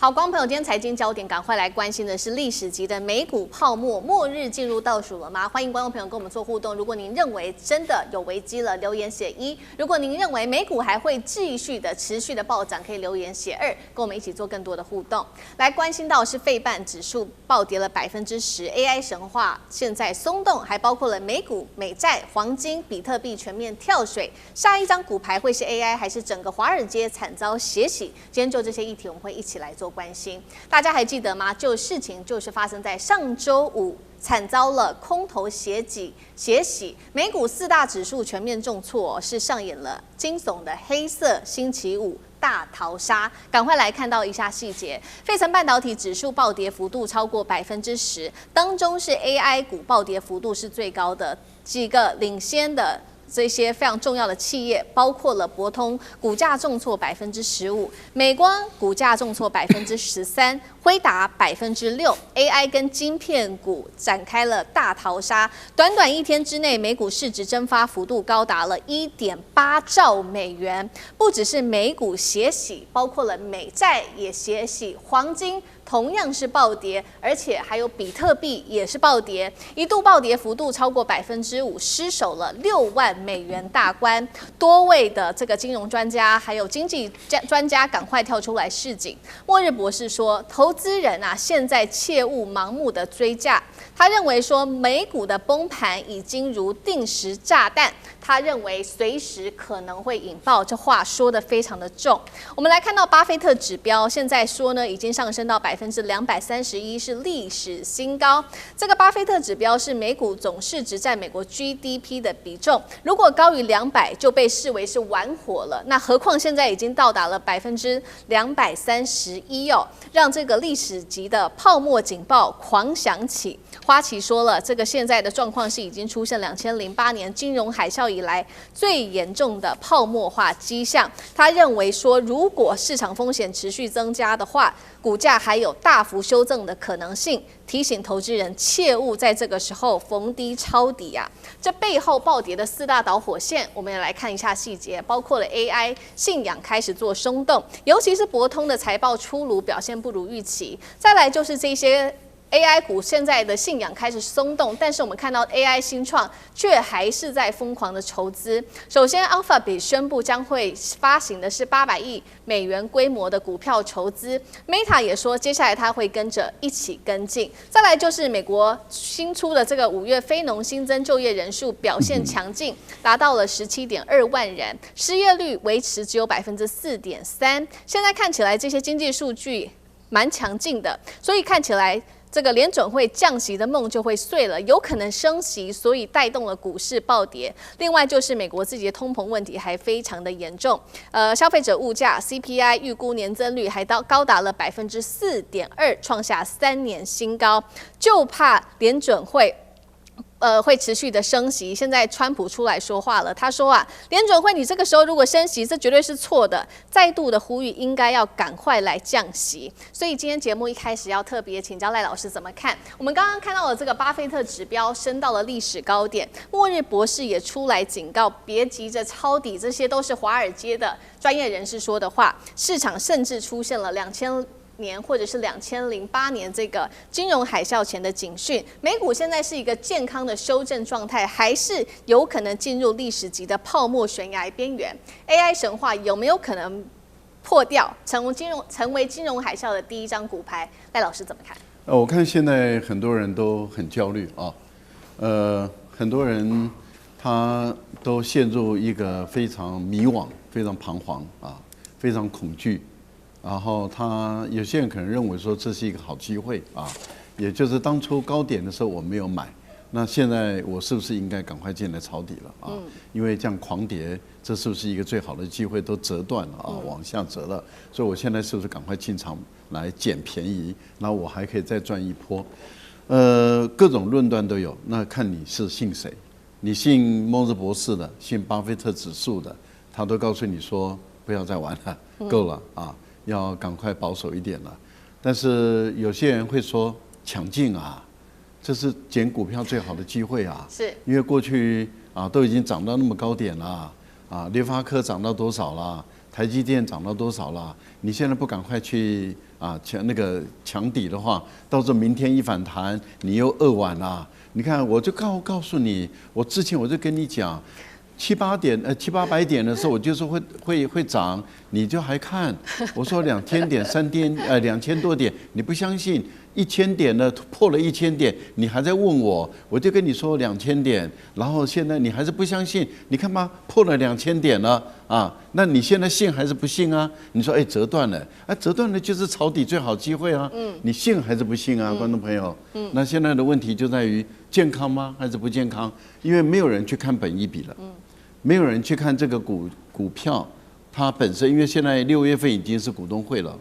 好，观众朋友，今天财经焦点，赶快来关心的是历史级的美股泡沫末日进入倒数了吗？欢迎观众朋友跟我们做互动。如果您认为真的有危机了，留言写1；如果您认为美股还会继续的持续的暴涨，可以留言写2，跟我们一起做更多的互动。来关心到是费半指数暴跌了10%，AI 神话现在松动，还包括了美股、美债、黄金、比特币全面跳水。下一张股牌会是 AI 还是整个华尔街惨遭血洗？今天就这些议题，我们会一起来做关心。大家还记得吗？事情就是发生在上周五，惨遭了空头血洗，美股4大指数全面重挫，是上演了惊悚的黑色星期五大逃杀。赶快来看到一下细节，费城半导体指数暴跌幅度超过10%，当中是 AI 股暴跌幅度是最高的，几个领先的这些非常重要的企业，包括了博通股价重挫15%，美光股价重挫13%，辉达6%，AI 跟晶片股展开了大逃杀。短短1天之内，美股市值蒸发幅度高达了1.8兆美元，不只是美股血洗，包括了美债也血洗，黄金同样是暴跌，而且还有比特币也是暴跌，一度暴跌幅度超过5%，失守了6万美元大关。多位的这个金融专家还有经济专家赶快跳出来示警。末日博士说，投资人啊，现在切勿盲目的追价。他认为说，美股的崩盘已经如定时炸弹，他认为随时可能会引爆。这话说得非常的重。我们来看到巴菲特指标，现在说呢，已经上升到231%，是历史新高。这个巴菲特指标是美股总市值占美国 GDP 的比重，如果高于200，就被视为是玩火了。那何况现在已经到达了231%哦，让这个历史级的泡沫警报狂响起。花旗说了，这个现在的状况是已经出现2008年金融海啸以来最严重的泡沫化迹象。他认为说，如果市场风险持续增加的话，股价还有大幅修正的可能性，提醒投资人切勿在这个时候逢低抄底啊！这背后暴跌的4大导火线，我们也来看一下细节，包括了 AI 信仰开始做松动，尤其是博通的财报出炉表现不如预期，再来就是这些AI 股现在的信仰开始松动，但是我们看到 AI 新创却还是在疯狂的筹资。首先 Alphabet 宣布将会发行的是800亿美元规模的股票筹资， Meta 也说接下来它会跟着一起跟进。再来就是美国新出的这个5月非农新增就业人数表现强劲，达到了17.2万人，失业率维持只有4.3%。现在看起来这些经济数据蛮强劲的，所以看起来这个联准会降息的梦就会碎了，有可能升息，所以带动了股市暴跌。另外就是美国自己的通膨问题还非常的严重，消费者物价 CPI 预估年增率还高达了4.2%，创下3年新高，就怕联准会会持续的升息。现在川普出来说话了，他说啊，联准会你这个时候如果升息，这绝对是错的，再度的呼吁应该要赶快来降息。所以今天节目一开始要特别请教赖老师怎么看。我们刚刚看到了这个巴菲特指标升到了历史高点，末日博士也出来警告，别急着抄底，这些都是华尔街的专业人士说的话。市场甚至出现了2000年或者是2008年这个金融海啸前的警讯，美股现在是一个健康的修正状态，还是有可能进入历史级的泡沫悬崖边缘？ AI 神话有没有可能破掉，成为金融海啸的第一张骨牌？赖老师怎么看？我看现在很多人都很焦虑啊，很多人他都陷入一个非常迷惘、非常彷徨啊，非常恐惧。然后有些人可能认为说这是一个好机会啊，也就是当初高点的时候我没有买，那现在我是不是应该赶快进来抄底了啊？因为这样狂跌，这是不是一个最好的机会都折断了啊，往下折了，所以我现在是不是赶快进场来捡便宜，那我还可以再赚一波？各种论断都有，那看你是信谁，你信莫日博士的，信巴菲特指数的，他都告诉你说不要再玩了，够了啊。要赶快保守一点了，但是有些人会说抢进啊，这是捡股票最好的机会啊，是因为过去啊都已经涨到那么高点了啊，联发科涨到多少了，台积电涨到多少了？你现在不赶快去抢底的话，到时候明天一反弹，你又2晚啦。你看，我就告诉你，我之前我就跟你讲，700-800点的时候，我就说会涨，你就还看。我说2000点、2000多点，你不相信。1000点呢，破了1000点，你还在问我，我就跟你说2000点，然后现在你还是不相信，你看吧，破了2000点了啊，那你现在信还是不信啊？你说折断了，折断了就是抄底最好机会啊，你信还是不信啊，观众朋友？那现在的问题就在于健康吗，还是不健康？因为没有人去看本益比了，没有人去看这个股票它本身，因为现在6月份已经是股东会了。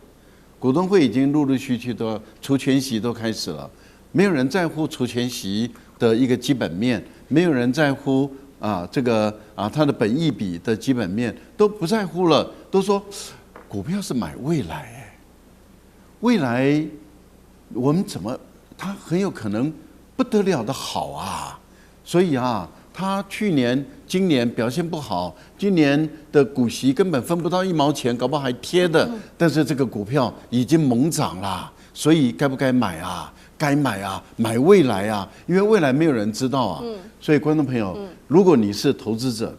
股东会已经陆陆续续的除权息都开始了，没有人在乎除权息的一个基本面，没有人在乎它的本益比的基本面都不在乎了，都说股票是买未来，未来我们它很有可能不得了的好啊，所以他今年表现不好，今年的股息根本分不到1毛钱，搞不好还贴的。但是这个股票已经猛涨了，所以该不该买啊？该买啊，买未来啊，因为未来没有人知道啊。所以观众朋友，如果你是投资者，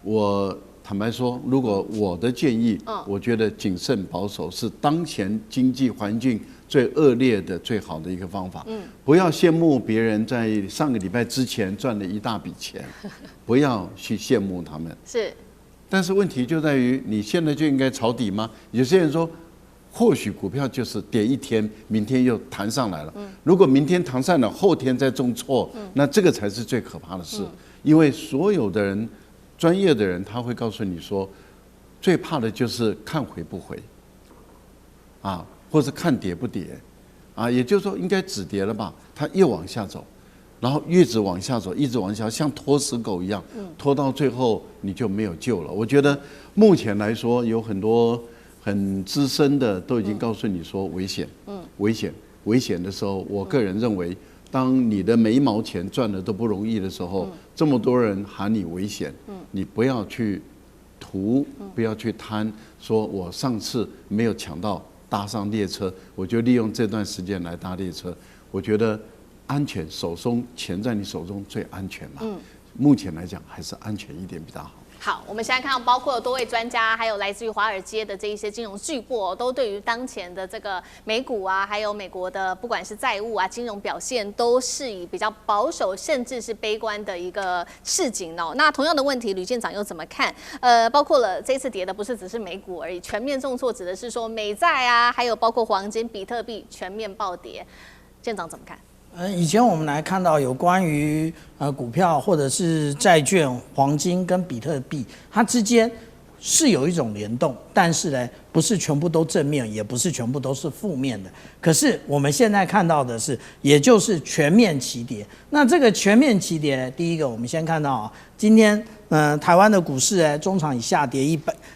我坦白说，如果我的建议，我觉得谨慎保守是当前经济环境最恶劣的最好的一个方法。不要羡慕别人在上个礼拜之前赚了一大笔钱，不要去羡慕他们。是，但是问题就在于你现在就应该抄底吗？有些人说，或许股票就是跌一天，明天又弹上来了。如果明天弹上了，后天再重挫，那这个才是最可怕的事。因为所有的人，专业的人他会告诉你说，最怕的就是看回不回，或是看跌不跌，也就是说应该止跌了吧？它又往下走，然后一直往下走，一直往下，像拖死狗一样，拖到最后你就没有救了。我觉得目前来说，有很多很资深的都已经告诉你说危险，危险的时候，我个人认为，当你的每1毛钱赚的都不容易的时候，这么多人喊你危险，你不要去不要去贪，说我上次没有抢到。搭上列车，我就利用这段时间来搭列车。我觉得安全，钱在你手中最安全了。目前来讲，还是安全一点比较好。好，我们现在看到包括多位专家，还有来自于华尔街的这一些金融巨擘，都对于当前的这个美股还有美国的不管是债务金融表现，都是以比较保守甚至是悲观的一个市景哦。那同样的问题，吕舰长又怎么看？包括了这次跌的不是只是美股而已，全面重挫指的是说美债还有包括黄金、比特币全面暴跌，舰长怎么看？以前我们来看到有关于股票或者是债券、黄金跟比特币，它之间是有一种联动，但是呢，不是全部都正面，也不是全部都是负面的。可是我们现在看到的是，也就是全面齐跌。那这个全面齐跌，第一个我们先看到今天台湾的股市中场以下跌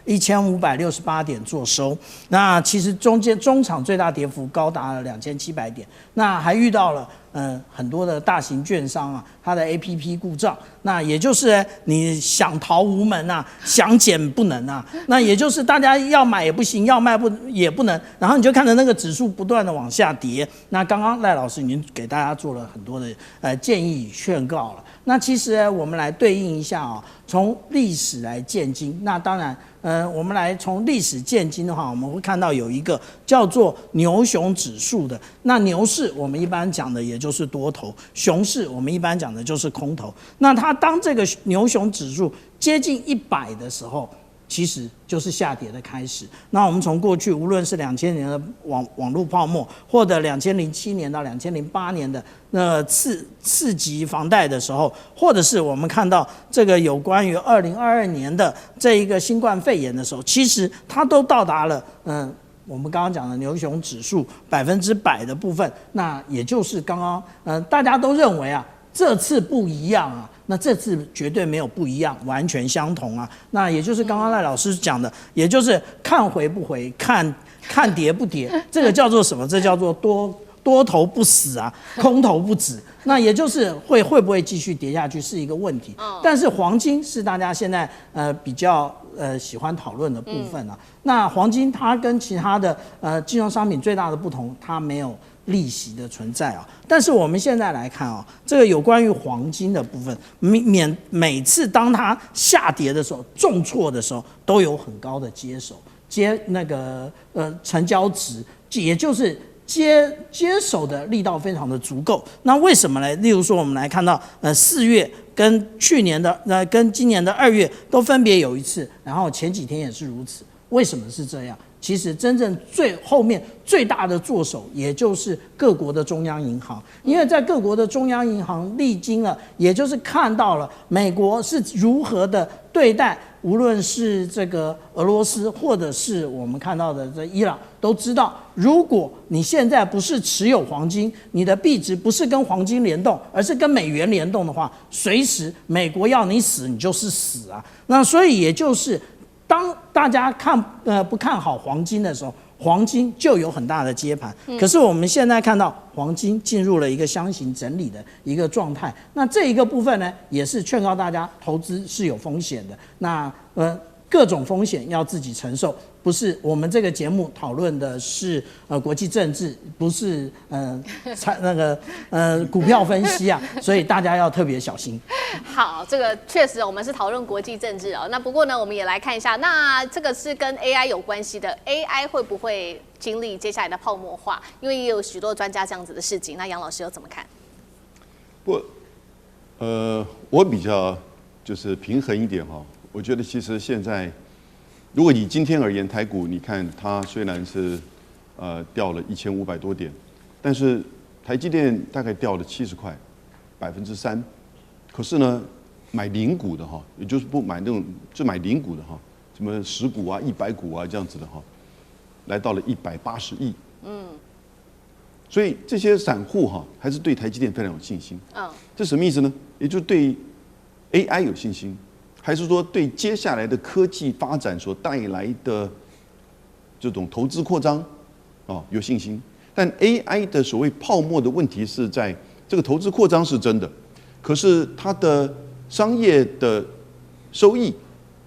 1568点做收。那其实中场最大跌幅高达了2700点。那还遇到了很多的大型券商它的 APP 故障。那也就是你想逃无门想减不能那也就是大家要买也不行，要卖也不能。然后你就看着那个指数不断的往下跌。那刚刚赖老师已经给大家做了很多的建议劝告了。那其实我们来对应一下从历史来见今。那当然我们来从历史见今的话，我们会看到有一个叫做牛熊指数的。那牛市我们一般讲的也就是多头，熊市我们一般讲的就是空头。那它当这个牛熊指数接近100的时候，其实就是下跌的开始。那我们从过去无论是2000年的网络泡沫，或者2007年到2008年的次级房贷的时候，或者是我们看到这个有关于2022年的这一个新冠肺炎的时候，其实它都到达了我们刚刚讲的牛熊指数100%的部分。那也就是刚刚大家都认为这次不一样那这次绝对没有不一样，完全相同那也就是刚刚赖老师讲的，也就是看回不回，看跌不跌，这个叫做什么？这叫做多头不死空头不止。那也就是会不会继续跌下去是一个问题。但是黄金是大家现在比较喜欢讨论的部分啊。那黄金它跟其他的金融商品最大的不同，它没有利息的存在啊。但是我们现在来看啊，这个有关于黄金的部分，每次当它下跌的时候，重挫的时候，都有很高的成交值，也就是接手的力道非常的足够。那为什么呢？例如说，我们来看到4月跟去年的跟今年的2月都分别有一次，然后前几天也是如此。为什么是这样？其实真正后面最大的作手，也就是各国的中央银行，因为在各国的中央银行历经了，也就是看到了美国是如何的对待，无论是这个俄罗斯，或者是我们看到的这伊朗，都知道，如果你现在不是持有黄金，你的币值不是跟黄金联动，而是跟美元联动的话，随时美国要你死，你就是死啊。那所以也就是。当大家不看好黄金的时候，黄金就有很大的接盘。可是我们现在看到黄金进入了一个箱型整理的一个状态。那这一个部分呢，也是劝告大家投资是有风险的。那各种风险要自己承受，不是我们这个节目讨论的是国际政治，不是股票分析啊，所以大家要特别小心。好，这个确实我们是讨论国际政治哦。那不过呢，我们也来看一下，那这个是跟 AI 有关系的 ，AI 会不会经历接下来的泡沫化？因为也有许多专家这样子的事情，那杨老师又怎么看？我比较就是平衡一点哈。我觉得其实现在，如果以今天而言，台股你看它虽然是掉了1500多点，但是台积电大概掉了70块，3%。可是呢，买零股的哈，也就是不买那种，就买零股的哈，什么10股啊、100股啊这样子的哈，来到了180亿。所以这些散户哈，还是对台积电非常有信心。这什么意思呢？也就是对 AI 有信心。还是说对接下来的科技发展所带来的这种投资扩张有信心？但 AI 的所谓泡沫的问题是在这个投资扩张是真的，可是它的商业的收益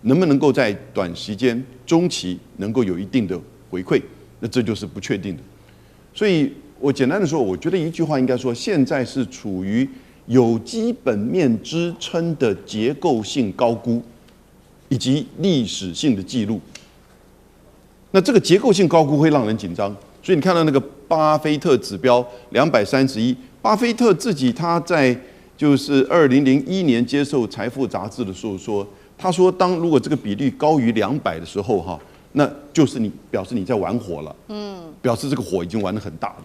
能不能够在短时间、中期能够有一定的回馈，那这就是不确定的。所以我简单的说，我觉得一句话应该说，现在是处于有基本面支撑的结构性高估，以及历史性的记录。那这个结构性高估会让人紧张，所以你看到那个巴菲特指标231，巴菲特自己他在就是2001年接受《财富》杂志的时候说，他说如果这个比率高于200的时候哈，那就是表示你在玩火了，表示这个火已经玩得很大了。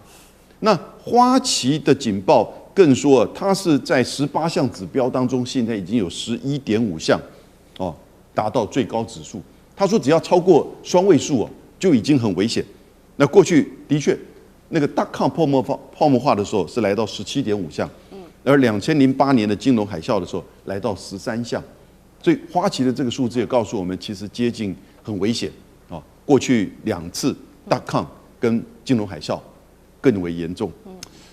那花旗的警报更说，它是在18项指标当中，现在已经有11.5项，达到最高指数。他说，只要超过双位数就已经很危险。那过去的确，那个.com泡沫化的时候是来到17.5项，而2008年的金融海啸的时候来到13项。所以花旗的这个数字也告诉我们，其实接近很危险过去2次.com跟金融海啸更为严重。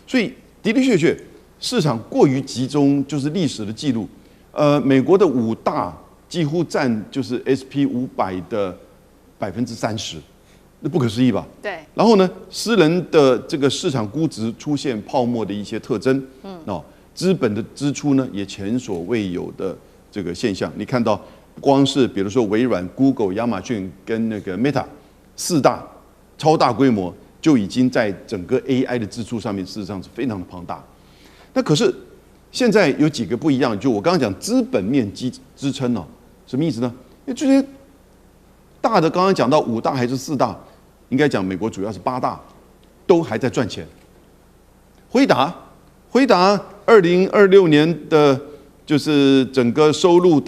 所以的确市场过于集中，就是历史的记录。美国的5大几乎占就是 SP500的30%，那不可思议吧？对。然后呢，私人的这个市场估值出现泡沫的一些特征，资本的支出呢也前所未有的这个现象。你看到，光是比如说微软、Google、亚马逊跟那个 Meta 4大超大规模，就已经在整个 AI 的支出上面，事实上是非常的庞大。那可是现在有几个不一样，就我刚刚讲资本面支撑什么意思呢？因为这些大的刚刚讲到5大还是4大，应该讲美国主要是8大，都还在赚钱。辉达2026年的就是整个收入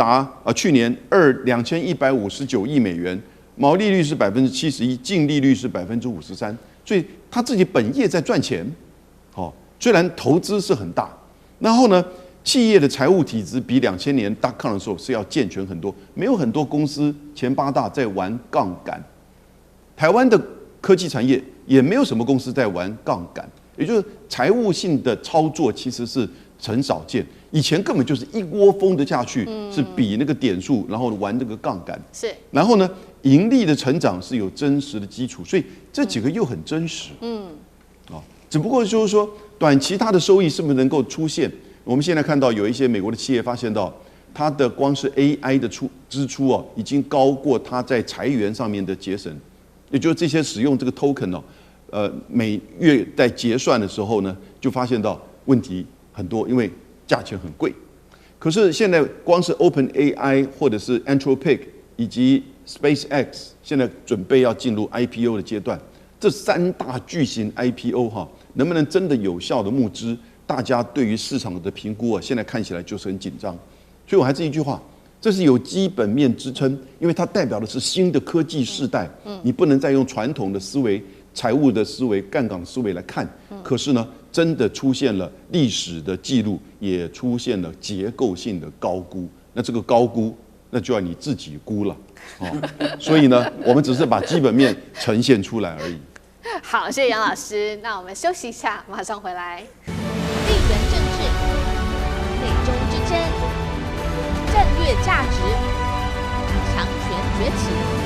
去年2159亿美元，毛利率是71%，净利率是53%，所以他自己本业在赚钱。虽然投资是很大，然后呢，企业的财务体制比2000年.com的时候是要健全很多，没有很多公司前8大在玩杠杆。台湾的科技产业也没有什么公司在玩杠杆，也就是财务性的操作其实是很少见，以前根本就是一窝蜂的下去，是比那个点数，然后玩这个杠杆。是，然后呢，盈利的成长是有真实的基础，所以这几个又很真实。只不过就是说，短期它的收益是不是能够出现？我们现在看到有一些美国的企业发现到，它的光是 AI 的支出哦，已经高过它在裁员上面的节省。也就是这些使用这个 token 哦，每月在结算的时候呢，就发现到问题很多，因为价钱很贵。可是现在光是 OpenAI 或者是 Anthropic 以及 SpaceX 现在准备要进入 IPO 的阶段，这3大巨型 IPO 哈，能不能真的有效的募资？大家对于市场的评估啊，现在看起来就是很紧张。所以我还是一句话，这是有基本面支撑，因为它代表的是新的科技世代。你不能再用传统的思维、财务的思维、杠杆思维来看。可是呢，真的出现了历史的记录，也出现了结构性的高估。那这个高估，那就要你自己估了。所以呢，我们只是把基本面呈现出来而已。好，谢谢杨老师。那我们休息一下，马上回来。地缘政治、美中之争、战略价值、强权崛起。